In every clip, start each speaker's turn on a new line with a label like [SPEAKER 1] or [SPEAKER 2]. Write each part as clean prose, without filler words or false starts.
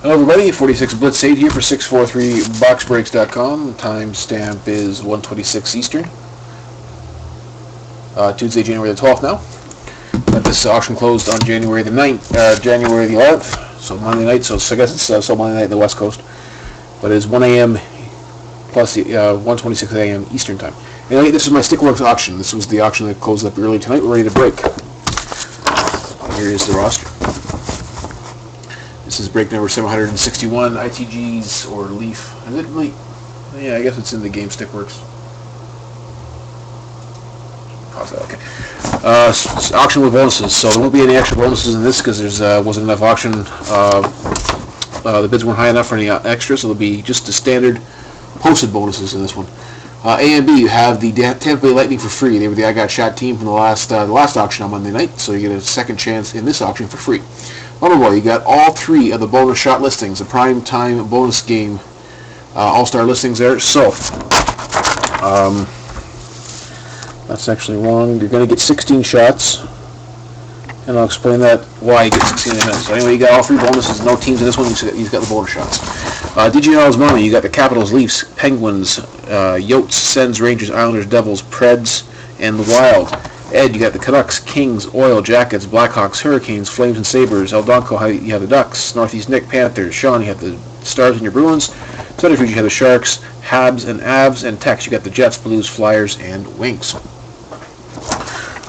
[SPEAKER 1] Hello everybody, 46 Blitz 8 here for 643boxbreaks.com. Timestamp is 1:26 Eastern. Tuesday, January the 12th now. This auction closed on January the 9th, January the 11th, so Monday night, so I guess it's still Monday night on the West Coast. But it is 1 a.m. plus 1:26 a.m. Eastern time. Anyway, this is my STICKWORK auction. This was the auction that closed up early tonight. We're ready to break. Here is the roster. This is break number 761, ITGs or Leaf. Is it Leaf? Yeah, I guess it's in the game STICKWORKs. Pause that, okay. Auction with bonuses, so there won't be any extra bonuses in this because there wasn't enough auction. The bids weren't high enough for any extra, so there'll be just the standard posted bonuses in this one. A and B, you have the Tampa Bay Lightning for free. They were the I Got Shot team from the last auction on Monday night, so you get a second chance in this auction for free. Boy, you got all three of the bonus shot listings, the prime time bonus game all-star listings there. So, that's actually wrong. You're going to get 16 shots, and I'll explain that why you get 16 in a minute. So anyway, you got all three bonuses, no teams in this one, you've got the bonus shots. DGNL's money, you got the Capitals, Leafs, Penguins, Yotes, Sens, Rangers, Islanders, Devils, Preds, and the Wild. Ed, you got the Canucks, Kings, Oil, Jackets, Blackhawks, Hurricanes, Flames, and Sabres. Eldonco, you have the Ducks. Northeast Nick, Panthers. Sean, you have the Stars and your Bruins. Centerfield, you have the Sharks, Habs, and Avs. And Tex, you got the Jets, Blues, Flyers, and Wings.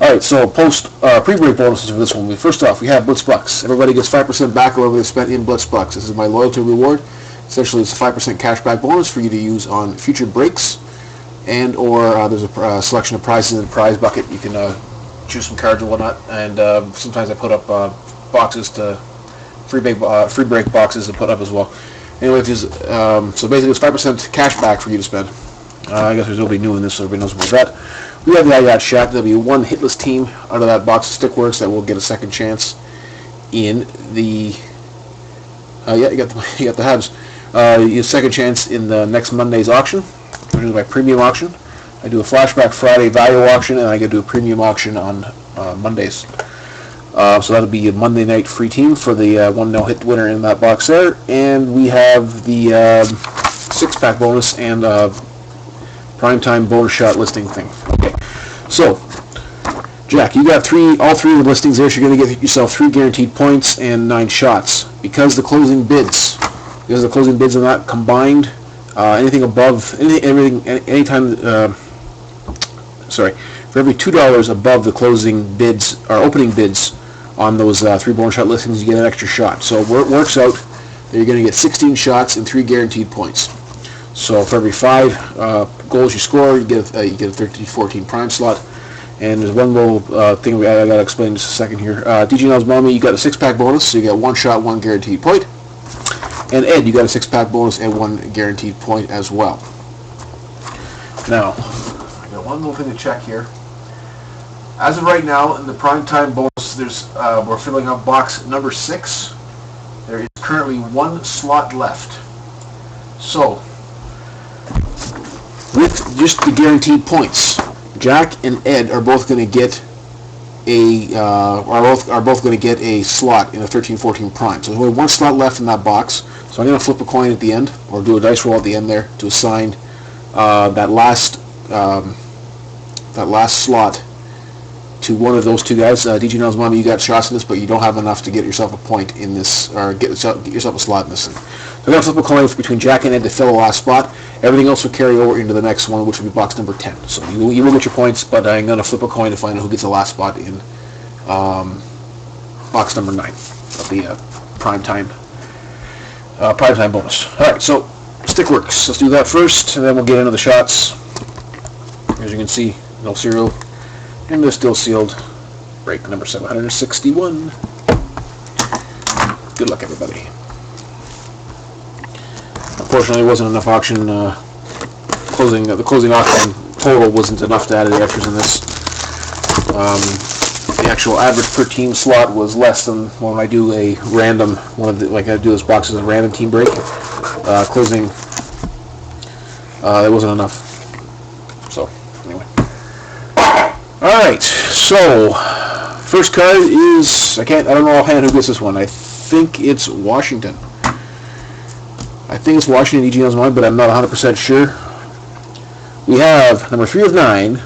[SPEAKER 1] Alright, so pre-break bonuses for this one. First off, we have Blitz Bucks. Everybody gets 5% back whatever they spent in Blitz Bucks. This is my loyalty reward. Essentially, it's a 5% cashback bonus for you to use on future breaks. And or there's a selection of prizes in the prize bucket. You can choose some cards and whatnot, and sometimes I put up boxes to free break boxes to put up as well. Anyway, so basically it's 5% cash back for you to spend. I guess there's nobody new in this, so everybody knows about that. We have the I Got Shot. There'll be one hitless team out of that box of STICKWORKs that will get a second chance in the. You got the Habs. You have a second chance in the next Monday's auction. Which is my premium auction. I do a flashback Friday value auction, and I get to do a premium auction on Mondays. So that'll be a Monday night free team for the one no-hit winner in that box there. And we have the 6-pack bonus and primetime bonus shot listing thing. Okay, so Jack, you got all three of the listings there. So you're going to get yourself 3 guaranteed points and 9 shots because the closing bids are not combined. Anything above, anytime, for every $2 above the closing bids, or opening bids on those 3 bonus shot listings, you get an extra shot. So it works out that you're going to get 16 shots and 3 guaranteed points. So for every 5 goals you score, you get a 13-14 prime slot. And there's one little thing I got to explain in just a second here. DGNL's Mommy, you got a 6-pack bonus, so you get 1 shot, 1 guaranteed point. And Ed, you got a 6-pack bonus and 1 guaranteed point as well. Now, I got one little thing to check here. As of right now, in the primetime bonus, we're filling up box number 6. There is currently 1 slot left. So, with just the guaranteed points, Jack and Ed are both going to get a slot in a 13-14 prime. So there's only 1 slot left in that box. So I'm going to flip a coin at the end, or do a dice roll at the end there to assign that last slot to one of those 2 guys. DGNL's Mommy, you got shots in this, but you don't have enough to get yourself a point in this, or get yourself a slot in this thing. So I'm going to flip a coin between Jack and Ed to fill the last spot. Everything else will carry over into the next one, which will be box number 10. So you will get your points, but I'm going to flip a coin to find out who gets the last spot in box number 9 of the primetime bonus. Alright, so STICKWORKs. Let's do that first, and then we'll get into the shots. As you can see, no serial, and they're still sealed. Break number 761. Good luck, everybody. Unfortunately, there wasn't enough auction. The closing auction total wasn't enough to add any extras in this. The actual average per team slot was less than when I do a random like I do this box as a random team break. Closing, there wasn't enough. So anyway, all right. So first card is I don't know offhand who gets this one. I think it's Washington. I think it's Washington, DG knows mine, but I'm not 100% sure. We have number 3 of 9.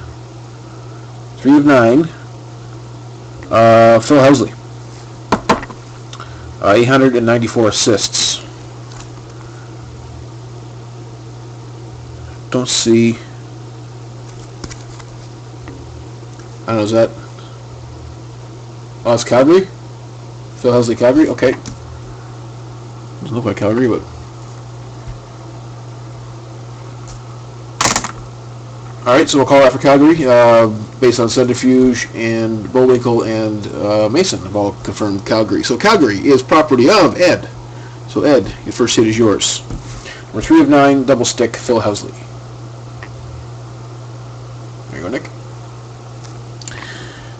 [SPEAKER 1] 3 of 9. Phil Housley. 894 assists. Don't see. I don't know, is that? Oh, it's Calgary? Phil Housley, Calgary? Okay. Doesn't look like Calgary, but. Alright, so we'll call that for Calgary, based on Centrifuge and Bullwinkle and Mason have all confirmed Calgary. So Calgary is property of Ed. So Ed, your first hit is yours. Number 3 of 9, double stick, Phil Housley. There you go, Nick.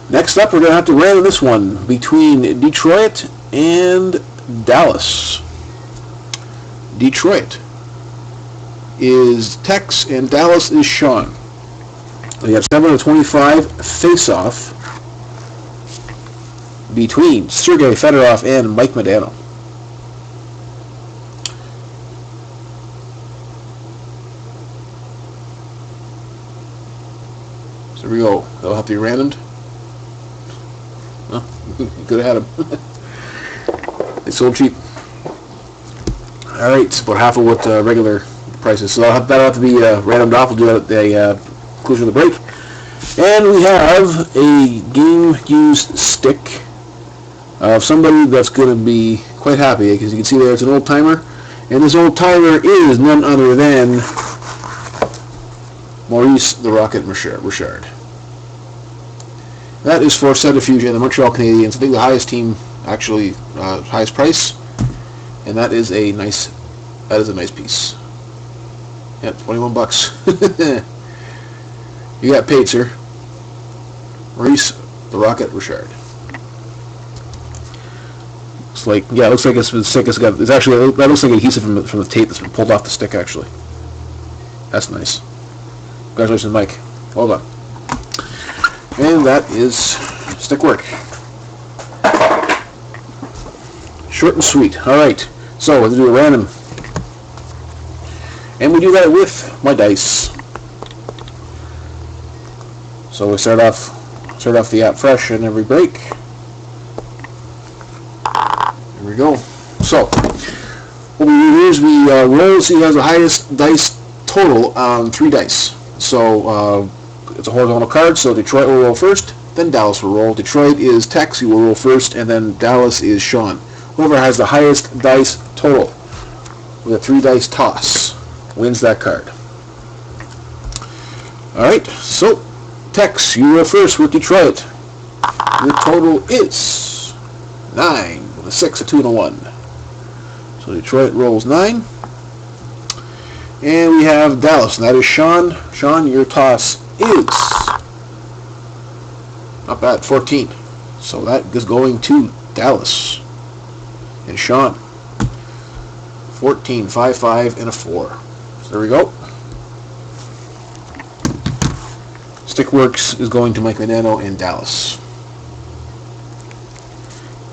[SPEAKER 1] Next up, we're going to have to random this one between Detroit and Dallas. Detroit is Tex and Dallas is Sean. We have 7 of 25 face-off between Sergei Fedorov and Mike Modano. So there we go. That'll have to be randomed. Well, you could have had them. They sold cheap. Alright, about half of what regular price is. So that'll have to be randomed off. We'll do that at the conclusion of the break. And we have a game-used stick of somebody that's going to be quite happy, because you can see there it's an old-timer. And this old-timer is none other than Maurice the Rocket Richard. That is for Centrifuge and the Montreal Canadiens. I think the highest team, actually, highest price. And that is a nice piece. Yeah, $21. You got paid, sir. Maurice the Rocket Richard. Looks like it's the stick has got. It's actually, that looks like adhesive from the tape that's been pulled off the stick. Actually, that's nice. Congratulations, Mike. Well done. And that is Stickwork. Short and sweet. All right. So we'll do a random, and we do that with my dice. So we start off the app fresh in every break. There we go. So what we do here is we roll, see who has the highest dice total on 3 dice. So it's a horizontal card, so Detroit will roll first, then Dallas will roll. Detroit is Tex, he will roll first, and then Dallas is Sean. Whoever has the highest dice total with a 3 dice toss wins that card. Alright, so Tex, you roll first with Detroit. Your total is 9 with a 6, a 2, and a 1. So Detroit rolls 9. And we have Dallas, and that is Sean. Sean, your toss is not bad, 14. So that is going to Dallas. And Sean, 14, 5, 5, and a 4. So there we go. Stickworks is going to Mike Modano in Dallas.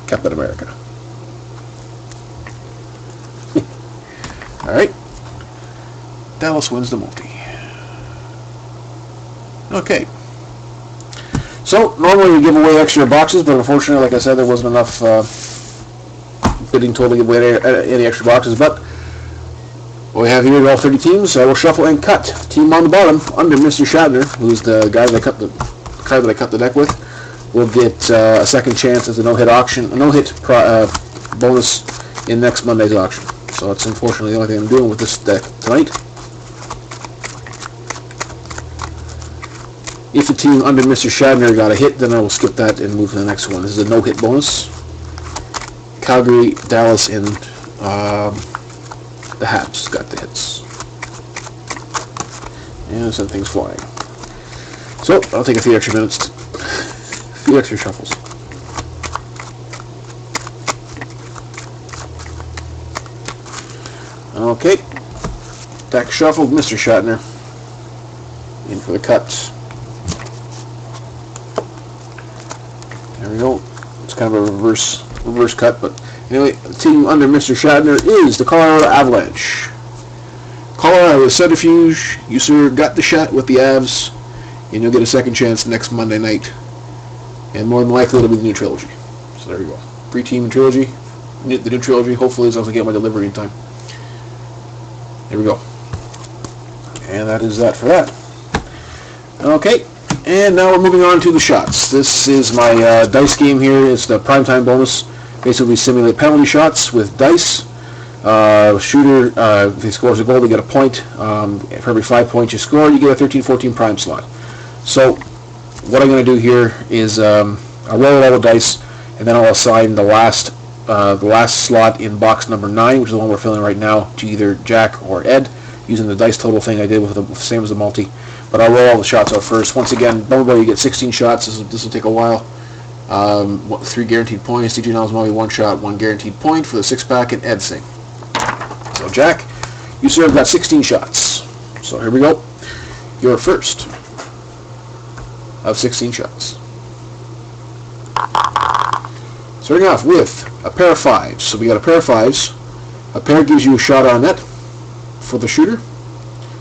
[SPEAKER 1] Captain America. Alright. Dallas wins the multi. Okay. So, normally we give away extra boxes, but unfortunately, like I said, there wasn't enough bidding total to give away any extra boxes. But what we have here are all 30 teams. I will shuffle and cut. Team on the bottom, under Mr. Shatner, who's the guy that I cut the card that I cut the deck with, will get a second chance as a no-hit auction, a no-hit bonus in next Monday's auction. So that's unfortunately the only thing I'm doing with this deck tonight. If the team under Mr. Shatner got a hit, then I will skip that and move to the next one. This is a no-hit bonus. Calgary, Dallas, and the Habs got the hits. And send things flying. So, I'll take a few extra minutes, a few extra shuffles. Okay. Deck shuffled, Mr. Shatner. In for the cuts. There we go. It's kind of a reverse reverse cut. But anyway, the team under Mr. Shatner is the Colorado Avalanche. Colorado with Centrifuge. You, sir, got the shot with the Avs, and you'll get a second chance next Monday night. And more than likely, it'll be the new trilogy. So there you go. Free team trilogy. The new trilogy. Hopefully, as long as I get my delivery in time. There we go. And that is that for that. Okay. And now we're moving on to the shots. This is my dice game here. It's the primetime bonus. Basically, we simulate penalty shots with dice. Shooter, if he scores a goal, they get a point. For every 5 points you score, you get a 13-14 prime slot. So what I'm going to do here is I'll roll all the dice, and then I'll assign the last slot in box number 9, which is the one we're filling right now, to either Jack or Ed, using the dice total thing I did with the same as the multi. But I'll roll all the shots out first. Once again, Bumblebee, you get 16 shots. This will take a while. 3 guaranteed points. DJ Nels Molly 1 shot, 1 guaranteed point for the 6-pack, and Ed Sing. So Jack, you sir have got 16 shots. So here we go. Your first of 16 shots. Starting off with a pair of 5s. So we got a pair of 5s. A pair gives you a shot on net for the shooter.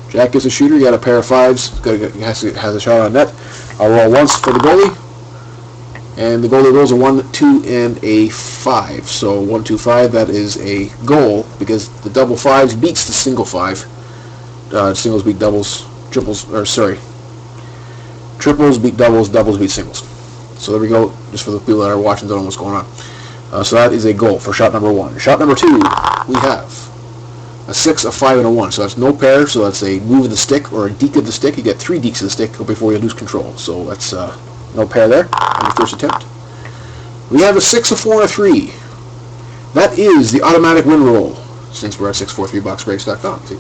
[SPEAKER 1] Jack is a shooter. You got a pair of 5s. Has a shot on net. I'll roll once for the goalie. And the goalie rolls a 1, 2, and a 5. So 1, 2, 5, that is a goal, because the double 5s beats the single 5. Singles beat doubles, triples beat doubles, doubles beat singles. So there we go, just for the people that are watching don't know what's going on. So that is a goal for shot number 1. Shot number 2, we have a 6, a 5, and a 1. So that's no pair, so that's a move of the stick or a deke of the stick. You get 3 dekes of the stick before you lose control. So that's no pair there on your first attempt. We have a 6, a 4, and a 3. That is the automatic win roll, since we're at 643boxbreaks.com. See?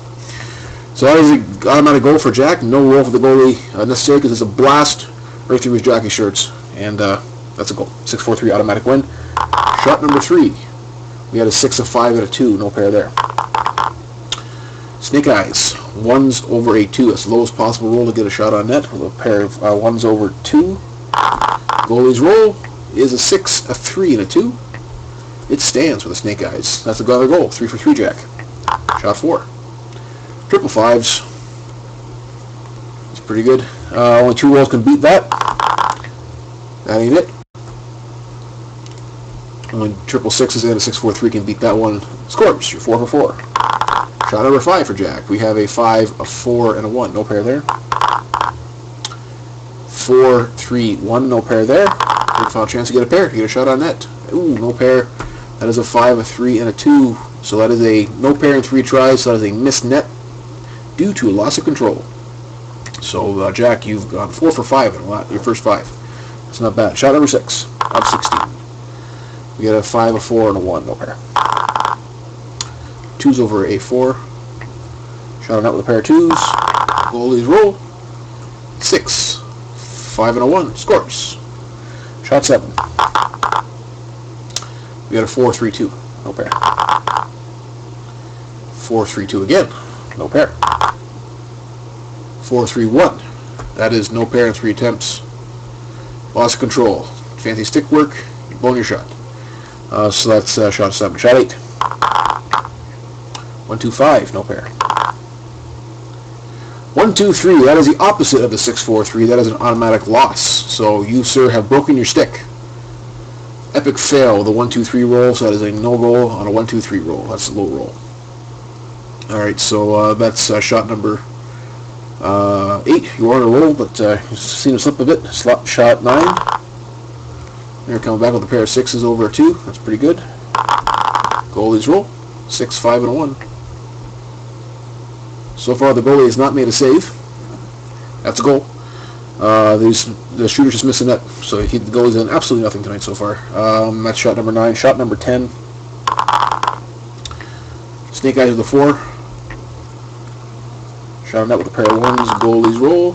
[SPEAKER 1] So that is the automatic goal for Jack. No roll for the goalie necessary, because it's a blast right through his jockey shirts. And that's a goal. 6-4-3 automatic win. Shot number 3. We had a 6, a 5, and a 2. No pair there. Snake Eyes. 1s over a 2. That's the lowest possible roll to get a shot on net. With a pair of 1s over 2. Goalie's roll is a 6, a 3, and a 2. It stands with the Snake Eyes. That's another goal. 3 for 3, Jack. Shot 4. Triple 5s. It's pretty good. Only 2 rolls can beat that. That ain't it. Only triple 6s and a 6-4-3 can beat that one. Scores. You're 4 for 4. Shot number 5 for Jack. We have a 5, a 4, and a 1. No pair there. 4, 3, 1. No pair there. Good final chance to get a pair. You get a shot on net. Ooh, no pair. That is a 5, a 3, and a 2. So that is a no pair in 3 tries. So that is a missed net due to a loss of control. So Jack, you've gone 4 for 5 in a lot. Your first 5. That's not bad. Shot number 6 of 16. We got a 5, a 4, and a 1. No pair. 2s over a 4. Shot on net with a pair of 2s. Goalie's roll. 6. 5 and a 1. Scores. Shot 7. We got a 4, 3, 2. No pair. 4, 3, 2 again. No pair. 4, 3, 1. That is no pair in 3 attempts. Loss of control. Fancy stick work. You're blowing your shot. So that's shot 7. Shot 8. 1, 2, 5. No pair. 1, 2, 3. That is the opposite of the 6-4-3. That is an automatic loss. So you, sir, have broken your stick. Epic fail. The 1, 2, 3 roll. So that is a no goal on a 1, 2, 3 roll. That's a low roll. All right. So that's shot number 8. You were on a roll, but you've seen a slip of it. Shot 9. You're coming back with a pair of 6s over a 2. That's pretty good. Goalie's roll. 6, 5, and a 1. So far, the goalie has not made a save. That's a goal. The shooter's just missing net, so the goalie's done absolutely nothing tonight so far. That's shot number 9. Shot number 10. Snake Eyes with a 4. Shot on net with a pair of 1s. Goalie's roll.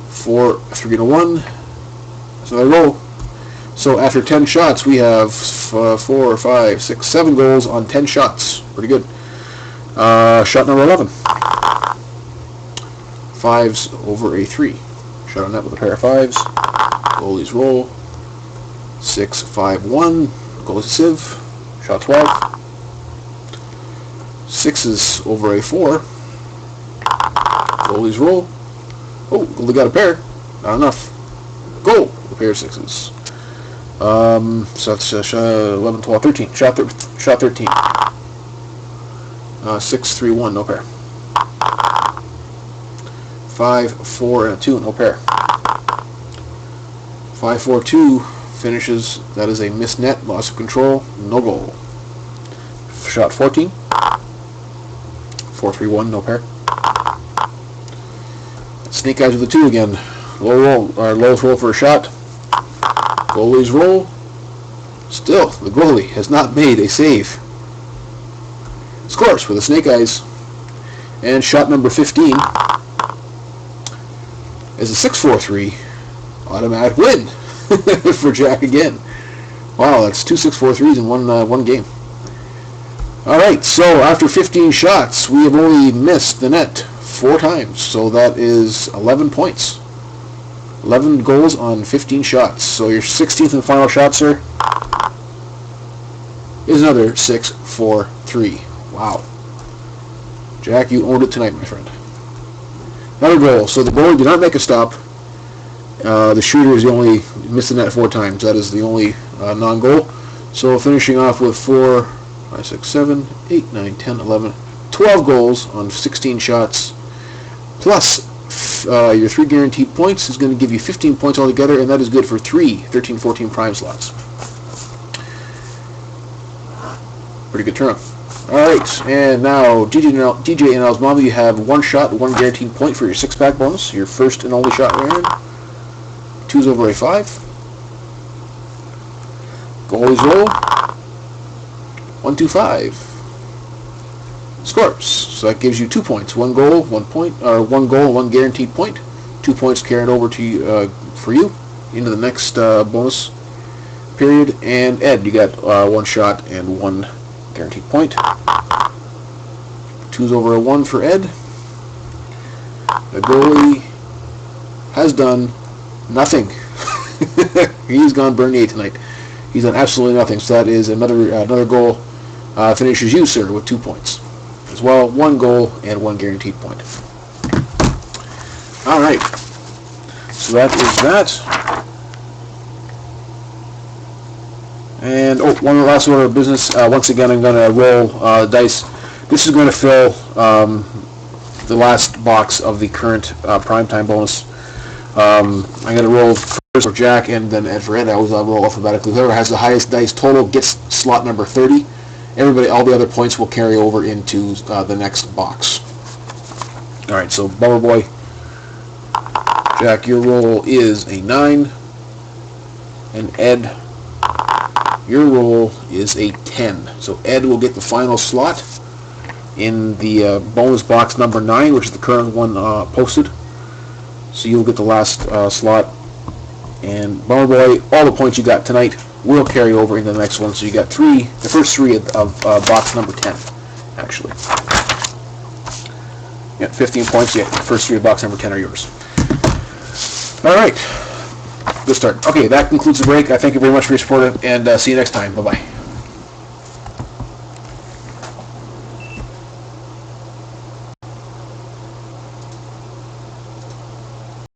[SPEAKER 1] 4, 3, and a 1. That's another goal. So after 10 shots, we have 4, 5, 6, 7 goals on 10 shots. Pretty good. Shot number 11. 5s over a 3. Shot on net with a pair of 5s. Goalie's roll. 6, 5, 1. Goes to Civ. Shot 12. 6s over a 4. Goalies roll. Oh, goalie got a pair. Not enough. Goal. A pair of 6s. So that's 11, 12, 13. Shot 13. 6, 3, 1. No pair. 5, 4, and a 2. No pair. 5, 4, 2 finishes. That is a missed net. Loss of control. No goal. Shot 14. 4, 3, 1. No pair. Snake eyes with a 2 again. Low roll, or lowest roll for a shot. Goalies roll. Still, the goalie has not made a save. Scores with the snake eyes. And shot number 15 is a 6-4-3 automatic win for Jack again. Wow, that's 2 6-4-3s in one game. All right, so after 15 shots, we have only missed the net 4 times, so that is 11 points. 11 goals on 15 shots. So your 16th and final shot, sir, is another 6-4-3. Wow. Jack, you owned it tonight, my friend. Another goal. So the goalie did not make a stop. The shooter is the only missed the net 4 times. That is the only non-goal. So finishing off with 4, 5, 6, 7, 8, 9, 10, 11, 12 goals on 16 shots. Plus your 3 guaranteed points is going to give you 15 points altogether, and that is good for 3 13-14 prime slots. Pretty good turn. Alright, and now DJ and Al's you have 1 shot, 1 guaranteed point for your 6-pack bonus. Your first and only shot ran. 2s over a 5. Goalies roll. 1, 2, 5. Scores. So that gives you 2 points. 1 goal, 1 point, or 1 goal, 1 guaranteed point. 2 points carried over to you, for you into the next bonus period. And Ed, you got 1 shot and 1 guaranteed point. 2s over a 1 for Ed. The goalie has done nothing. He's gone Bernier tonight. He's done absolutely nothing. So that is another goal. Finishes you, sir, with 2 points. As well, 1 goal and 1 guaranteed point. All right. So that is that. And one last order of business. Once again, I'm going to roll dice. This is going to fill the last box of the current primetime bonus. I'm going to roll first for Jack and then Ed for Ed. I always roll alphabetically. Whoever has the highest dice total gets slot number 30. Everybody, all the other points will carry over into the next box. All right, so Bummer Boy, Jack, your roll is a 9, and Ed, your roll is a 10. So Ed will get the final slot in the bonus box number 9, which is the current one posted. So you'll get the last slot. And Bummer Boy, all the points you got tonight will carry over into the next one. So you got the first 3 of box number 10, actually. Yeah, 15 points. Yeah, the first 3 of box number 10 are yours. All right. Good start. Okay, that concludes the break. I thank you very much for your support, and see you next time. Bye-bye.